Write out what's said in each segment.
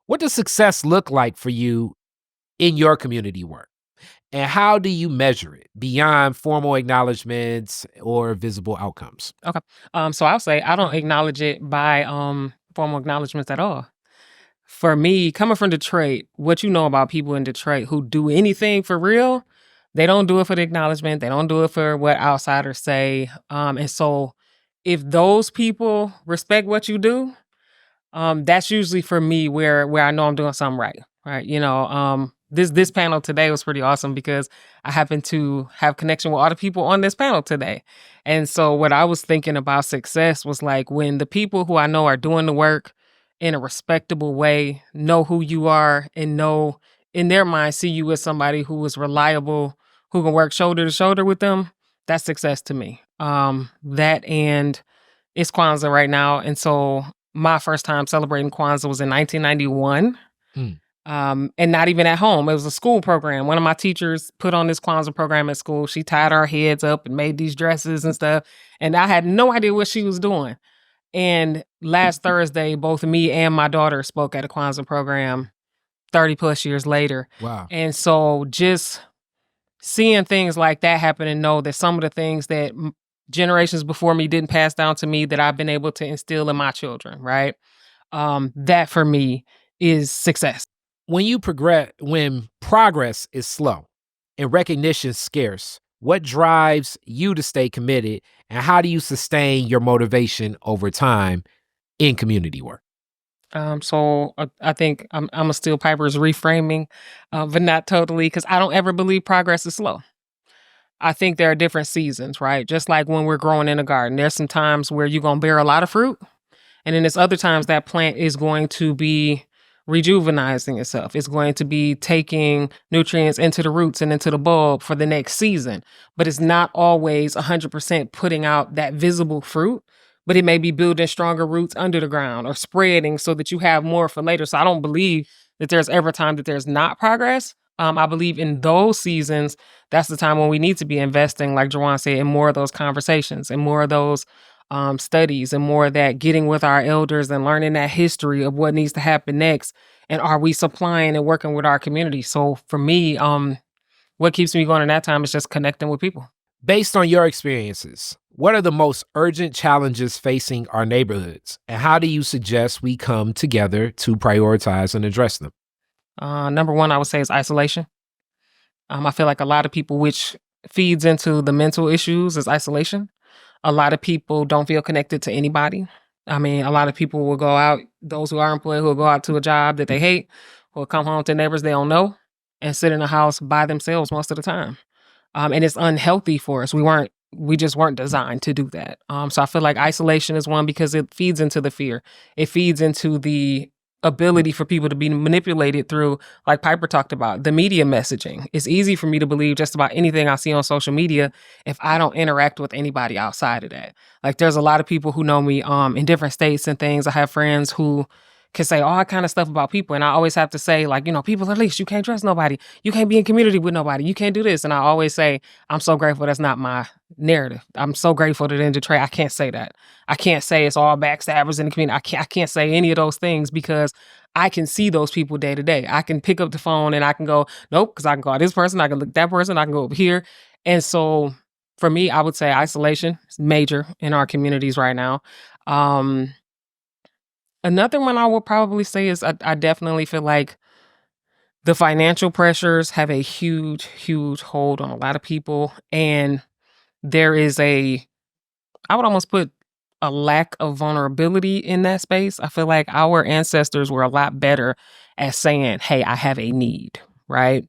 What does success look like for you in your community work? And how do you measure it beyond formal acknowledgments or visible outcomes? Okay. So I'll say I don't acknowledge it by formal acknowledgments at all. For me, coming from Detroit, what you know about people in Detroit who do anything for real, they don't do it for the acknowledgement. They don't do it for what outsiders say. And so if those people respect what you do, that's usually for me where I know I'm doing something right. Right. This panel today was pretty awesome because I happen to have connection with all the people on this panel today. And so what I was thinking about success was like when the people who I know are doing the work in a respectable way, know who you are and know in their mind see you as somebody who is reliable, who can work shoulder to shoulder with them, that's success to me. That and it's Kwanzaa right now. And so my first time celebrating Kwanzaa was in 1991. Mm. And not even at home. It was a school program. One of my teachers put on this Kwanzaa program at school. She tied our heads up and made these dresses and stuff. And I had no idea what she was doing. And last Thursday, both me and my daughter spoke at a Kwanzaa program 30 plus years later. Wow. And so just seeing things like that happen and know that some of the things that generations before me didn't pass down to me that I've been able to instill in my children, right? That for me is success. When progress is slow and recognition scarce, what drives you to stay committed, and how do you sustain your motivation over time in community work? I think I'm a steel piper's reframing, but not totally because I don't ever believe progress is slow. I think there are different seasons, right? Just like when we're growing in a garden, there's some times where you're gonna bear a lot of fruit, and then there's other times that plant is going to be rejuvenizing itself. It's going to be taking nutrients into the roots and into the bulb for the next season. But it's not always 100% putting out that visible fruit, but it may be building stronger roots under the ground or spreading so that you have more for later. So I don't believe that there's ever time that there's not progress. I believe in those seasons, that's the time when we need to be investing, like Jawan said, in more of those conversations and more of those studies and more of that getting with our elders and learning that history of what needs to happen next. And are we supplying and working with our community? So for me, what keeps me going in that time is just connecting with people. Based on your experiences, what are the most urgent challenges facing our neighborhoods, and how do you suggest we come together to prioritize and address them? Number one, I would say is isolation. I feel like a lot of people, which feeds into the mental issues, is isolation. A lot of people don't feel connected to anybody. I mean, a lot of people will go out, those who are employed, who will go out to a job that they hate, will come home to neighbors they don't know and sit in a house by themselves most of the time. And it's unhealthy for us. We just weren't designed to do that. So I feel like isolation is one because it feeds into the fear. It feeds into the ability for people to be manipulated through, like Piper talked about, the media messaging. It's easy for me to believe just about anything I see on social media if I don't interact with anybody outside of that. Like there's a lot of people who know me in different states and things. I have friends who can say all kind of stuff about people. And I always have to say, like, people at least, you can't trust nobody. You can't be in community with nobody. You can't do this. And I always say, I'm so grateful that's not my narrative. I'm so grateful that in Detroit, I can't say that. I can't say it's all backstabbers in the community. I can't say any of those things because I can see those people day to day. I can pick up the phone and I can go, nope, because I can call this person, I can look at that person, I can go over here. And so for me, I would say isolation is major in our communities right now. Another one I would probably say is I definitely feel like the financial pressures have a huge, huge hold on a lot of people. And there is I would almost put a lack of vulnerability in that space. I feel like our ancestors were a lot better at saying, hey, I have a need, right?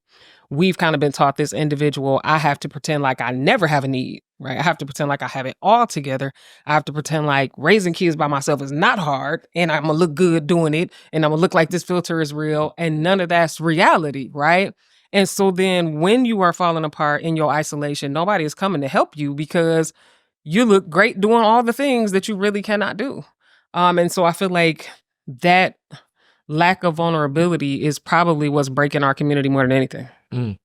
We've kind of been taught this individual, I have to pretend like I never have a need, right? I have to pretend like I have it all together. I have to pretend like raising kids by myself is not hard and I'm gonna look good doing it and I'm gonna look like this filter is real and none of that's reality, right? And so then when you are falling apart in your isolation, nobody is coming to help you because you look great doing all the things that you really cannot do. And so I feel like that lack of vulnerability is probably what's breaking our community more than anything. Mm.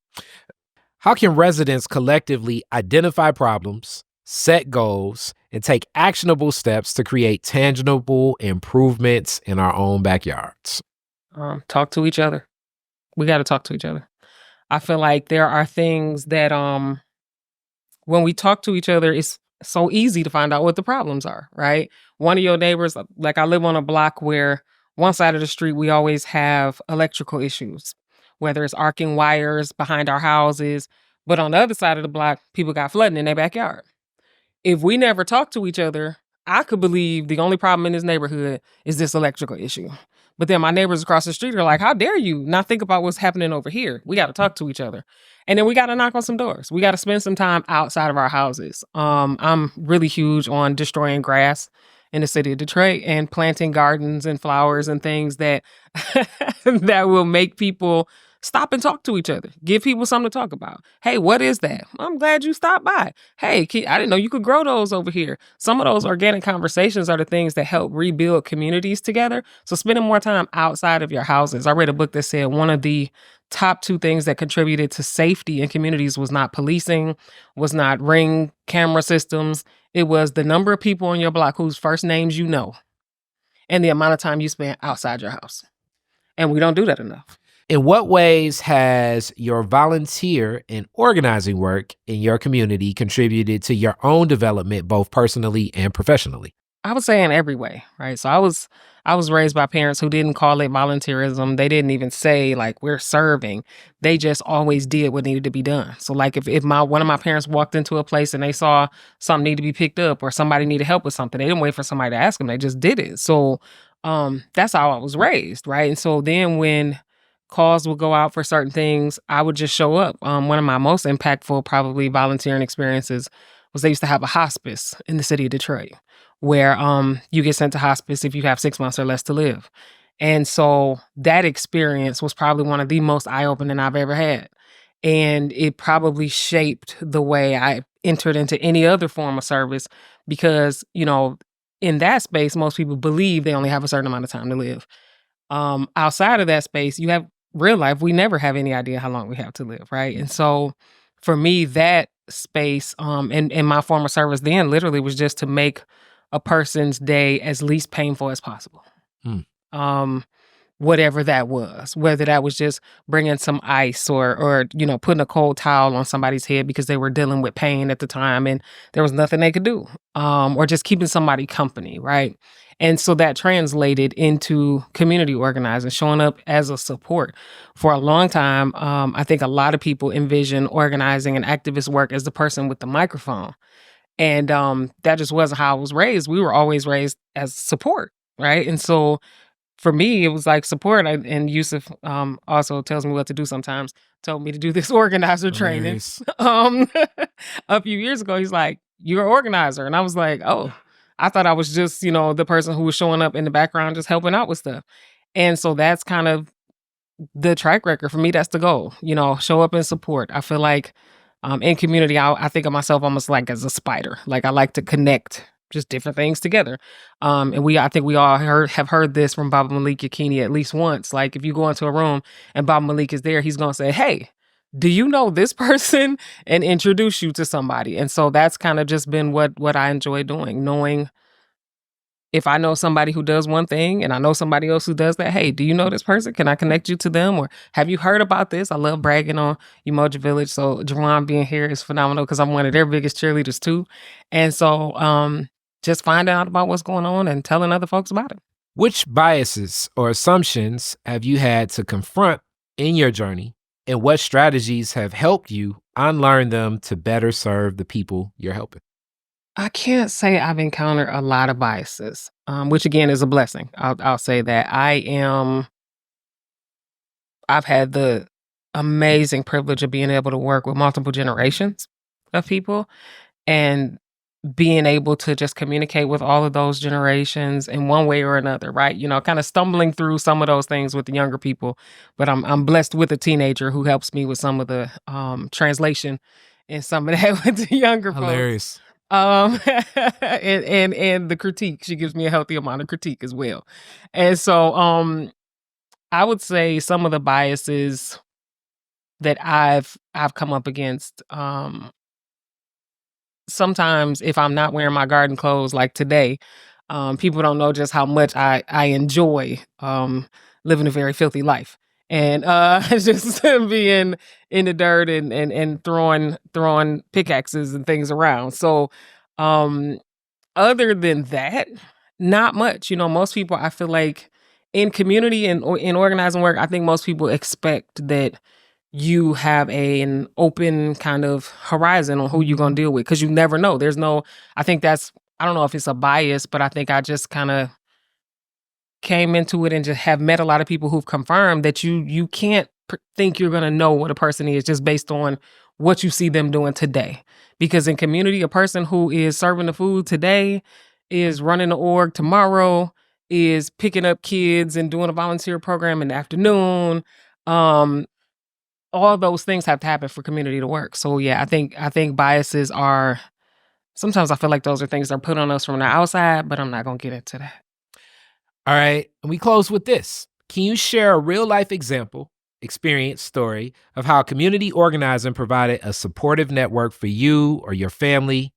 How can residents collectively identify problems, set goals, and take actionable steps to create tangible improvements in our own backyards? Talk to each other. We got to talk to each other. I feel like there are things that when we talk to each other, it's so easy to find out what the problems are, right? One of your neighbors, like I live on a block where one side of the street we always have electrical issues, whether it's arcing wires behind our houses, but on the other side of the block, people got flooding in their backyard. If we never talk to each other, I could believe the only problem in this neighborhood is this electrical issue. But then my neighbors across the street are like, how dare you not think about what's happening over here? We got to talk to each other. And then we got to knock on some doors. We got to spend some time outside of our houses. I'm really huge on destroying grass in the city of Detroit and planting gardens and flowers and things that that will make people stop and talk to each other. Give people something to talk about. Hey, what is that? I'm glad you stopped by. Hey, I didn't know you could grow those over here. Some of those organic conversations are the things that help rebuild communities together. So spending more time outside of your houses. I read a book that said one of the top two things that contributed to safety in communities was not policing, was not ring camera systems. It was the number of people on your block whose first names you know and the amount of time you spend outside your house. And we don't do that enough. In what ways has your volunteer and organizing work in your community contributed to your own development, both personally and professionally? I would say in every way, right? So I was raised by parents who didn't call it volunteerism. They didn't even say like we're serving. They just always did what needed to be done. So like if my one of my parents walked into a place and they saw something need to be picked up or somebody needed help with something, they didn't wait for somebody to ask them. They just did it. So that's how I was raised, right? And so then when calls would go out for certain things, I would just show up. One of my most impactful probably volunteering experiences was they used to have a hospice in the city of Detroit where you get sent to hospice if you have 6 months or less to live. And so that experience was probably one of the most eye-opening I've ever had. And it probably shaped the way I entered into any other form of service because, in that space, most people believe they only have a certain amount of time to live. Outside of that space, you have real life. We never have any idea how long we have to live, right? And so for me, that space and my former service then literally was just to make a person's day as least painful as possible. Mm. Whatever that was, whether that was just bringing some ice or putting a cold towel on somebody's head because they were dealing with pain at the time and there was nothing they could do, or just keeping somebody company, right? And so that translated into community organizing, showing up as a support. For a long time, I think a lot of people envision organizing and activist work as the person with the microphone. And that just wasn't how I was raised. We were always raised as support, right? And so for me, it was like support. And Yusuf also tells me what to do sometimes, told me to do this organizer training Hilarious. a few years ago. He's like, you're an organizer. And I was like, oh, I thought I was just, the person who was showing up in the background, just helping out with stuff. And so that's kind of the track record. For me, that's the goal, show up and support. I feel like in community, I think of myself almost like as a spider. Like I like to connect just different things together. And I think we all have heard this from Baba Malik Yakini at least once. Like if you go into a room and Baba Malik is there, he's going to say, hey, do you know this person? And introduce you to somebody. And so that's kind of just been what I enjoy doing, knowing if I know somebody who does one thing and I know somebody else who does that, hey, do you know this person? Can I connect you to them? Or have you heard about this? I love bragging on Umoja Village. So Juwan being here is phenomenal because I'm one of their biggest cheerleaders too. And so just finding out about what's going on and telling other folks about it. Which biases or assumptions have you had to confront in your journey? And what strategies have helped you unlearn them to better serve the people you're helping? I can't say I've encountered a lot of biases, which again is a blessing. I'll say that I've had the amazing privilege of being able to work with multiple generations of people and being able to just communicate with all of those generations in one way or another, right? Kind of stumbling through some of those things with the younger people, but I'm blessed with a teenager who helps me with some of the translation and some of that with the younger folks. Hilarious. And the critique, she gives me a healthy amount of critique as well. And so I would say some of the biases that I've come up against, sometimes if I'm not wearing my garden clothes like today, people don't know just how much I enjoy living a very filthy life and just being in the dirt and throwing pickaxes and things around. So um other than that, not much. Most people, I feel like, in community and in organizing work, I think most people expect that you have an open kind of horizon on who you're going to deal with, because you never know. There's no, I think that's, I don't know if it's a bias, but I think I just kind of came into it and just have met a lot of people who've confirmed that you can't think you're going to know what a person is just based on what you see them doing today. Because in community, a person who is serving the food today is running the org tomorrow, is picking up kids and doing a volunteer program in the afternoon. All those things have to happen for community to work. So yeah, I think biases are, sometimes I feel like those are things that are put on us from the outside, but I'm not going to get into that. All right. And we close with this. Can you share a real life example, experience, story of how community organizing provided a supportive network for you or your family,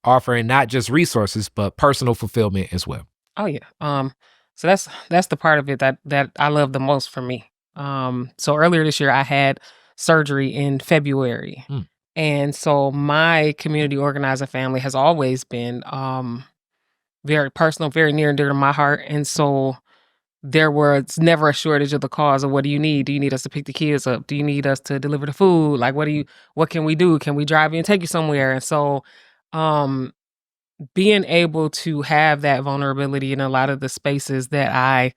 offering not just resources, but personal fulfillment as well? Oh yeah. So that's the part of it that I love the most for me. So earlier this year I had surgery in February. Mm. And so my community organizing family has always been very personal, very near and dear to my heart. And so there was never a shortage of the cause of, what do you need? Do you need us to pick the kids up? Do you need us to deliver the food? Like, what can we do? Can we drive you and take you somewhere? And so um being able to have that vulnerability in a lot of the spaces that I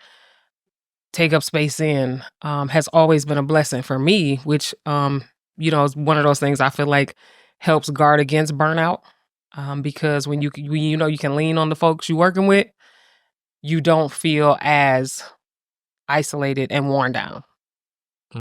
take up space in has always been a blessing for me, which is one of those things I feel like helps guard against burnout. Because when you know you can lean on the folks you're working with, you don't feel as isolated and worn down.